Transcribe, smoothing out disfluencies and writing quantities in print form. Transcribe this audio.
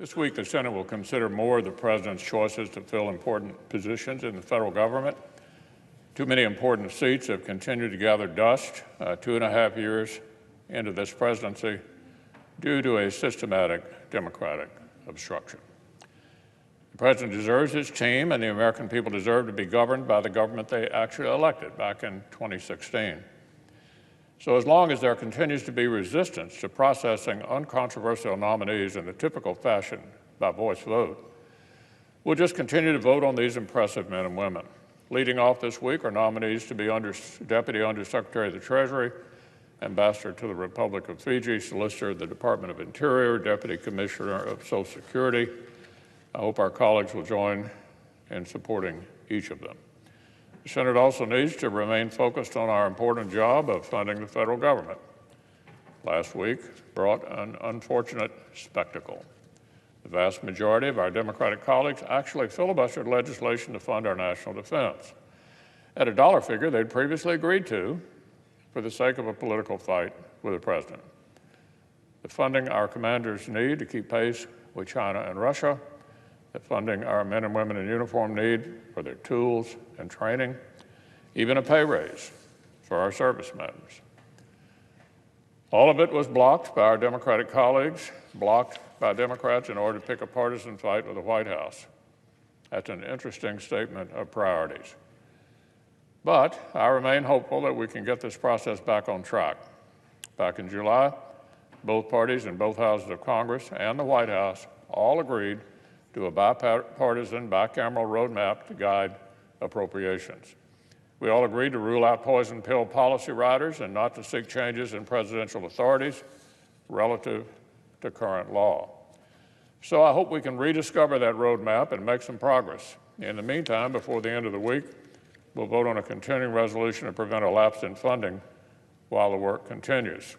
This week, the Senate will consider more of the President's choices to fill important positions in the federal government. Too many important seats have continued to gather dust 2.5 years into this presidency due to a systematic Democratic obstruction. The President deserves his team, and the American people deserve to be governed by the government they actually elected back in 2016. So as long as there continues to be resistance to processing uncontroversial nominees in the typical fashion by voice vote, we'll just continue to vote on these impressive men and women. Leading off this week are nominees to be Deputy Undersecretary of the Treasury, Ambassador to the Republic of Fiji, Solicitor of the Department of Interior, Deputy Commissioner of Social Security. I hope our colleagues will join in supporting each of them. The Senate also needs to remain focused on our important job of funding the federal government. Last week brought an unfortunate spectacle. The vast majority of our Democratic colleagues actually filibustered legislation to fund our national defense at a dollar figure they'd previously agreed to for the sake of a political fight with the President. The funding our commanders need to keep pace with China and Russia, the funding our men and women in uniform need for their tools and training, even a pay raise for our service members. All of it was blocked by our Democratic colleagues, blocked by Democrats in order to pick a partisan fight with the White House. That's an interesting statement of priorities. But I remain hopeful that we can get this process back on track. Back in July, both parties in both houses of Congress and the White House all agreed to a bipartisan, bicameral roadmap to guide appropriations. We all agreed to rule out poison pill policy riders and not to seek changes in presidential authorities relative to current law. So I hope we can rediscover that roadmap and make some progress. In the meantime, before the end of the week, we'll vote on a continuing resolution to prevent a lapse in funding while the work continues.